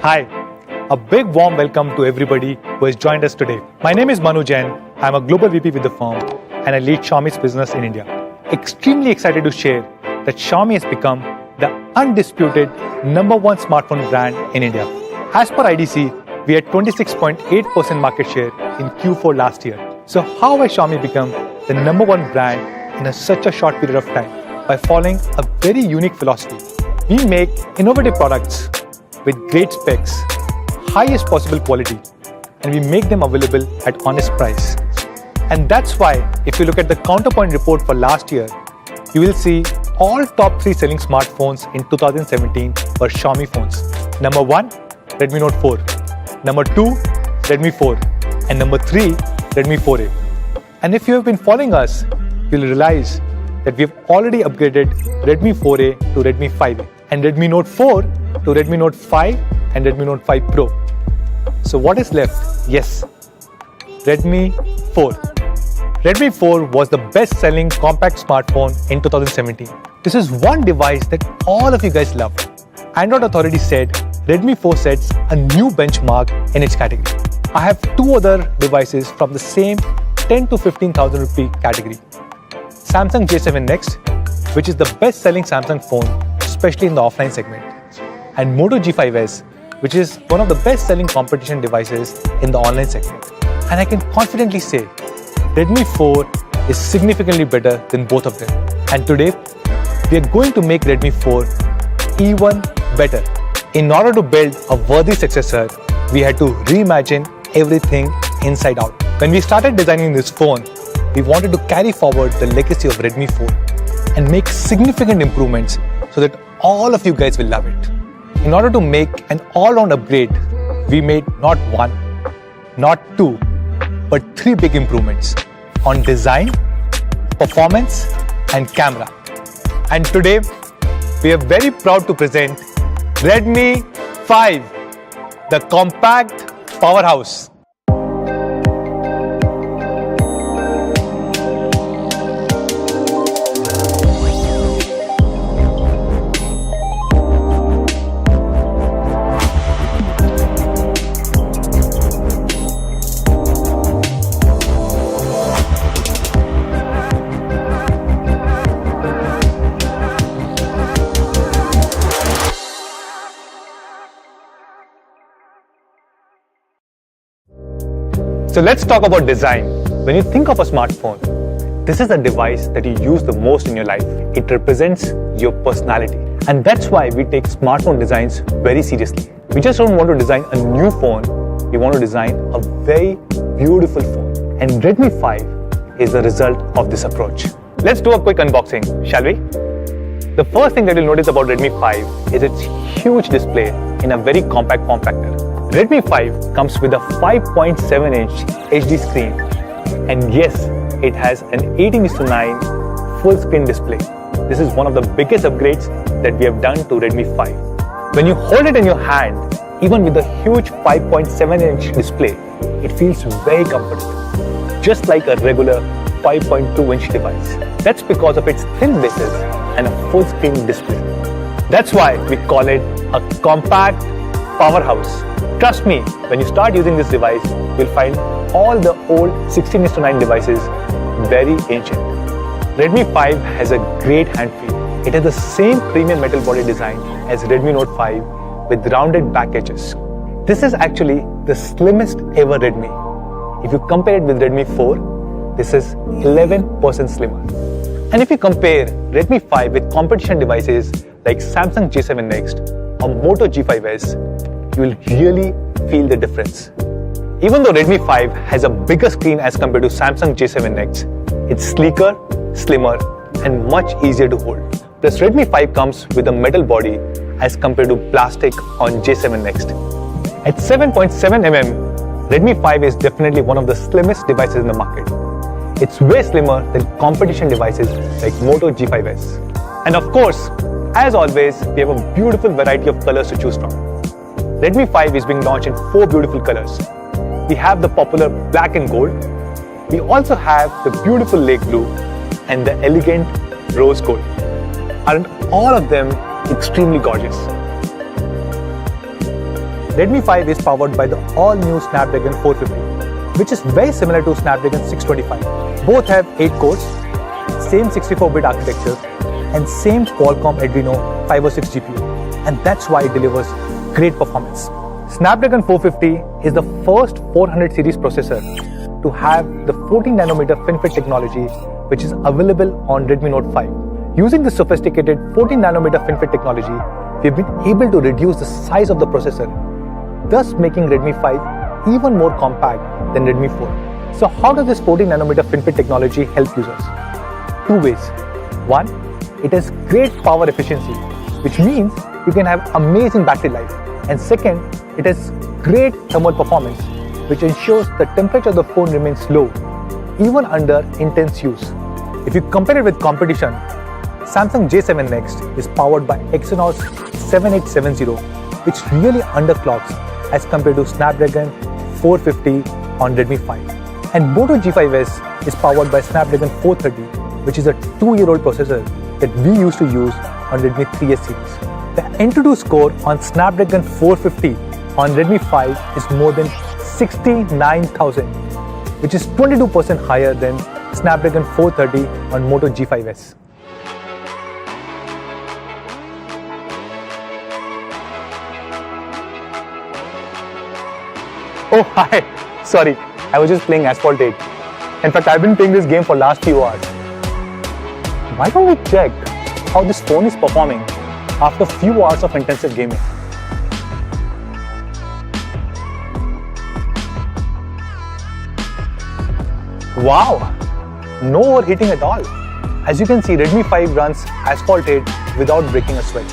Hi, a big warm welcome to everybody who has joined us today. My name is Manu Jain. I'm a global VP with the firm and I lead Xiaomi's business in India. Extremely excited to share that Xiaomi has become the undisputed #1 smartphone brand in India. As per IDC, we had 26.8% market share in Q4 last year. So how has Xiaomi become the #1 brand in such a short period of time? By following a very unique philosophy. We make innovative products with great specs, highest possible quality, and we make them available at honest price. And that's why if you look at the Counterpoint report for last year, you will see all top 3 selling smartphones in 2017 were Xiaomi phones. Number 1, Redmi Note 4. Number 2, Redmi 4. And number 3, Redmi 4A. And if you have been following us, you'll realize that we have already upgraded Redmi 4A to Redmi 5A and Redmi Note 4 to Redmi Note 5 and Redmi Note 5 Pro. So what is left? Yes, Redmi 4. Redmi 4 was the best-selling compact smartphone in 2017. This is one device that all of you guys loved. Android Authority said Redmi 4 sets a new benchmark in its category. I have 2 other devices from the same 10 to 15,000 rupee category. Samsung J7 Next, which is the best-selling Samsung phone, especially in the offline segment, and Moto G5s, which is one of the best-selling competition devices in the online segment. And I can confidently say Redmi 4 is significantly better than both of them. And today, we are going to make Redmi 4 even better. In order to build a worthy successor, we had to reimagine everything inside out. When we started designing this phone, we wanted to carry forward the legacy of Redmi 4 and make significant improvements so that all of you guys will love it. In order to make an all-round upgrade, we made not 1, not 2, but 3 big improvements on design, performance, and camera. And today, we are very proud to present Redmi 5, the compact powerhouse. So let's talk about design. When you think of a smartphone, this is the device that you use the most in your life. It represents your personality. And that's why we take smartphone designs very seriously. We just don't want to design a new phone. We want to design a very beautiful phone. And Redmi 5 is the result of this approach. Let's do a quick unboxing, shall we? The first thing that you'll notice about Redmi 5 is its huge display in a very compact form factor. Redmi 5 comes with a 5.7-inch HD screen, and yes, it has an 18:9 full screen display. This is one of the biggest upgrades that we have done to Redmi 5. When you hold it in your hand, even with the huge 5.7-inch display, it feels very comfortable, just like a regular 5.2-inch device. That's because of its thin bases and a full screen display. That's why we call it a compact powerhouse. Trust me, when you start using this device, you'll find all the old 16:9 devices very ancient. Redmi 5 has a great hand feel. It has the same premium metal body design as Redmi Note 5 with rounded back edges. This is actually the slimmest ever Redmi. If you compare it with Redmi 4, this is 11% slimmer. And if you compare Redmi 5 with competition devices like Samsung J7 Next or Moto G5s, you will really feel the difference. Even though Redmi 5 has a bigger screen as compared to Samsung J7 Next, it's sleeker, slimmer, and much easier to hold. Plus, Redmi 5 comes with a metal body as compared to plastic on J7 Next. At 7.7 mm, Redmi 5 is definitely one of the slimmest devices in the market. It's way slimmer than competition devices like Moto G5s. And of course, as always, we have a beautiful variety of colors to choose from. Redmi 5 is being launched in 4 beautiful colors. We have the popular black and gold. We also have the beautiful lake blue and the elegant rose gold. Aren't all of them extremely gorgeous? Redmi 5 is powered by the all-new Snapdragon 450, which is very similar to Snapdragon 625. Both have 8 cores, same 64-bit architecture, and same Qualcomm Adreno 506 GPU, and that's why it delivers great performance. Snapdragon 450 is the first 400 series processor to have the 14nm FinFET technology, which is available on Redmi Note 5. Using the sophisticated 14nm FinFET technology, we've been able to reduce the size of the processor, thus making Redmi 5 even more compact than Redmi 4. So how does this 14nm FinFET technology help users? Two ways. One, it has great power efficiency, which means you can have amazing battery life. And second, it has great thermal performance, which ensures the temperature of the phone remains low, even under intense use. If you compare it with competition, Samsung J7 Next is powered by Exynos 7870, which really underclocks as compared to Snapdragon 450 on Redmi 5. And Moto G5s is powered by Snapdragon 430, which is a 2-year-old processor that we used to use on Redmi 3S series. The Antutu score on Snapdragon 450 on Redmi 5 is more than 69,000, which is 22% higher than Snapdragon 430 on Moto G5s. Oh hi, sorry, I was just playing Asphalt 8. In fact, I've been playing this game for last few hours. Why don't we check how this phone is performing after a few hours of intensive gaming? Wow, no overheating at all. As you can see, Redmi 5 runs Asphalt 8 without breaking a sweat.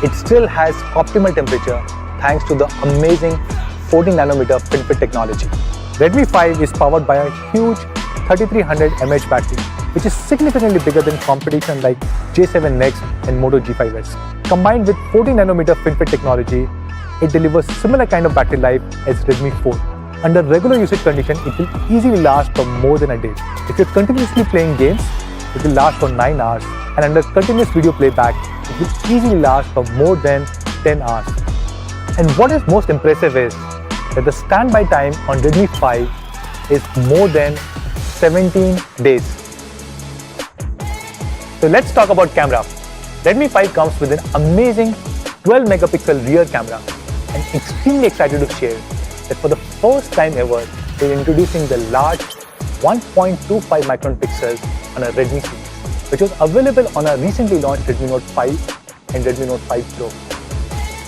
It still has optimal temperature thanks to the amazing 14nm FinFET technology. Redmi 5 is powered by a huge 3300 mAh battery, which is significantly bigger than competition like J7 Next and Moto G5s. Combined with 14nm FinFET technology, it delivers similar kind of battery life as Redmi 4. Under regular usage condition, it will easily last for more than a day. If you're continuously playing games, it will last for 9 hours, and under continuous video playback, it will easily last for more than 10 hours. And what is most impressive is that the standby time on Redmi 5 is more than 17 days. So let's talk about camera. Redmi 5 comes with an amazing 12 megapixel rear camera. I'm extremely excited to share that for the first time ever, we're introducing the large 1.25 micron pixels on a Redmi series, which was available on our recently launched Redmi Note 5 and Redmi Note 5 Pro.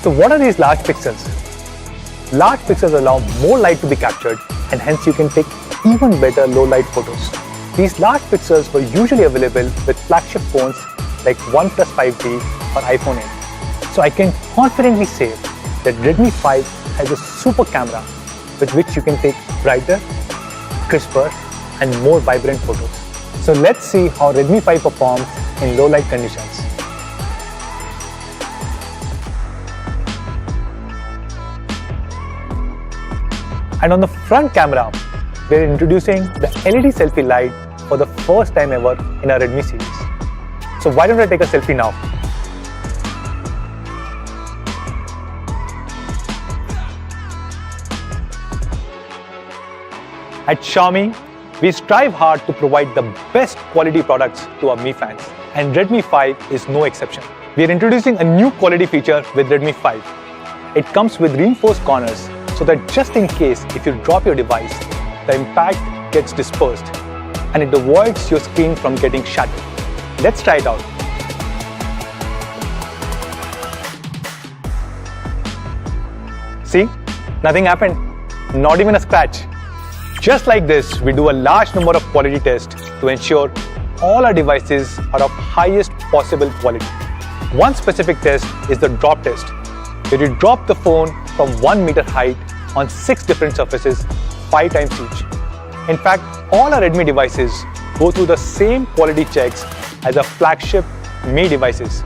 So what are these large pixels? Large pixels allow more light to be captured, and hence you can take even better low light photos. These large pixels were usually available with flagship phones like OnePlus 5T or iPhone 8. So I can confidently say that Redmi 5 has a super camera with which you can take brighter, crisper, and more vibrant photos. So let's see how Redmi 5 performs in low light conditions. And on the front camera, we're introducing the LED Selfie-light for the first time ever in our Redmi series. So why don't I take a selfie now? At Xiaomi, we strive hard to provide the best quality products to our Mi fans, and Redmi 5 is no exception. We are introducing a new quality feature with Redmi 5. It comes with reinforced corners so that just in case if you drop your device, the impact gets dispersed and it avoids your screen from getting shattered. Let's try it out. See, nothing happened, not even a scratch. Just like this, we do a large number of quality tests to ensure all our devices are of highest possible quality. One specific test is the drop test, where you drop the phone from 1 meter height on 6 different surfaces 5 times each. In fact, all our Redmi devices go through the same quality checks as our flagship Mi devices.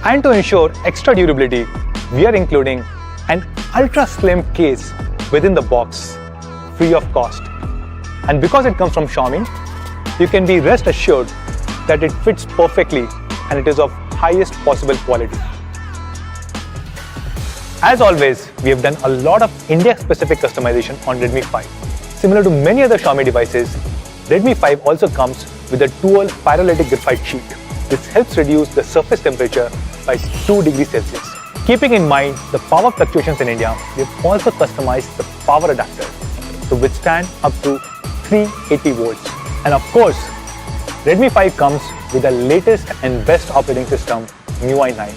And to ensure extra durability, we are including an ultra slim case within the box, free of cost. And because it comes from Xiaomi, you can be rest assured that it fits perfectly and it is of highest possible quality. As always, we have done a lot of India-specific customization on Redmi 5. Similar to many other Xiaomi devices, Redmi 5 also comes with a dual pyrolytic graphite sheet. This helps reduce the surface temperature by 2 degrees Celsius. Keeping in mind the power fluctuations in India, we have also customized the power adapter to withstand up to 380 volts. And of course, Redmi 5 comes with the latest and best operating system, MIUI 9.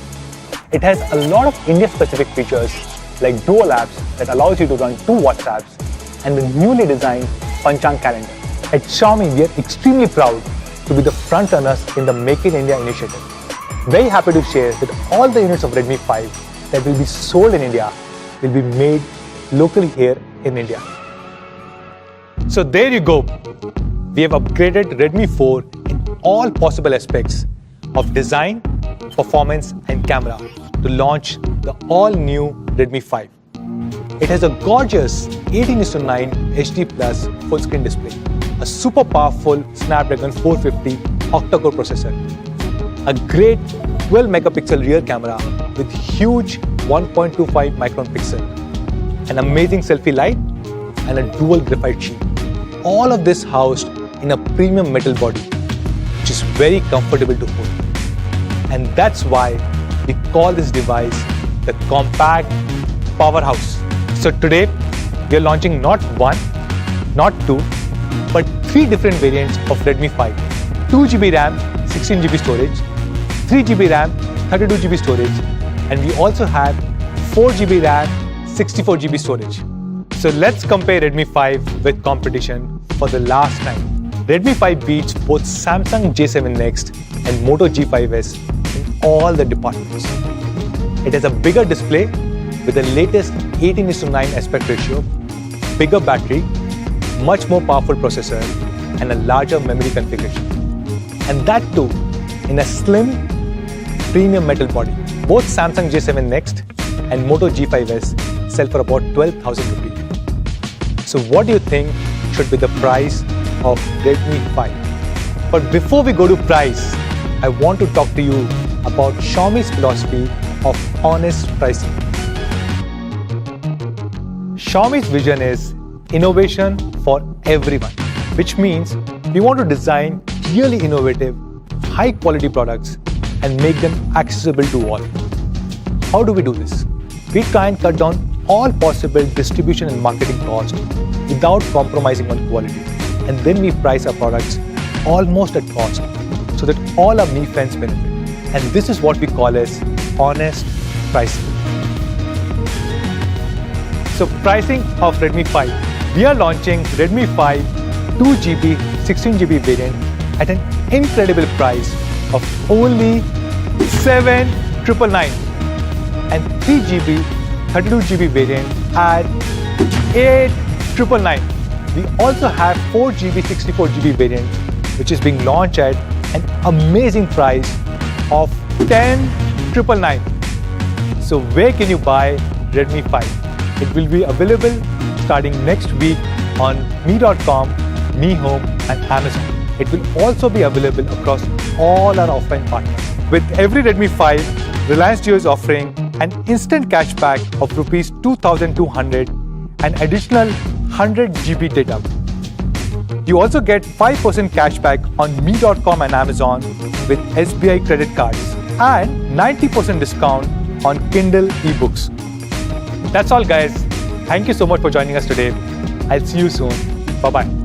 It has a lot of India-specific features like dual apps that allows you to run 2 WhatsApps and the newly designed Panchang calendar. At Xiaomi, we are extremely proud to be the front runners in the Make in India initiative. Very happy to share that all the units of Redmi 5 that will be sold in India will be made locally here in India. So there you go. We have upgraded Redmi 4 in all possible aspects of design, performance and camera to launch the all-new Redmi 5. It has a gorgeous 18:9 HD Plus full screen display, a super powerful Snapdragon 450 octa-core processor, a great 12 megapixel rear camera with huge 1.25 micron pixel, an amazing selfie-light and a dual graphite sheet. All of this housed in a premium metal body, which is very comfortable to hold. And that's why we call this device the compact powerhouse. So today, we are launching not one, not two, but 3 different variants of Redmi 5. 2GB RAM, 16GB storage, 3GB RAM, 32GB storage, and we also have 4GB RAM, 64GB storage. So let's compare Redmi 5 with competition for the last time. Redmi 5 beats both Samsung J7 Next and Moto G5s in all the departments. It has a bigger display with the latest 18:9 aspect ratio, bigger battery, much more powerful processor, and a larger memory configuration. And that too in a slim, premium metal body. Both Samsung J7 Next and Moto G5s sell for about 12,000 rupees. So what do you think should be the price of Redmi 5? But before we go to price, I want to talk to you about Xiaomi's philosophy of honest pricing. Xiaomi's vision is innovation for everyone, which means we want to design really innovative, high quality products and make them accessible to all. How do we do this? We try and cut down all possible distribution and marketing costs without compromising on quality. And then we price our products almost at cost so that all our Mi friends benefit. And this is what we call as honest pricing. So pricing of Redmi 5. We are launching Redmi 5 2GB, 16GB variant at an incredible price of only 7,999 and 3GB, 32GB variant at 8,999. We also have 4GB, 64GB variant which is being launched at an amazing price of 10,999. So where can you buy Redmi 5? It will be available starting next week on mi.com, Mi Home and Amazon. It will also be available across all our offline partners. With every Redmi 5, Reliance Jio is offering an instant cashback of Rs 2,200 and additional 100 GB data. You also get 5% cashback on mi.com and Amazon with SBI credit cards and 90% discount on Kindle ebooks. That's all guys. Thank you so much for joining us today. I'll see you soon. Bye-bye.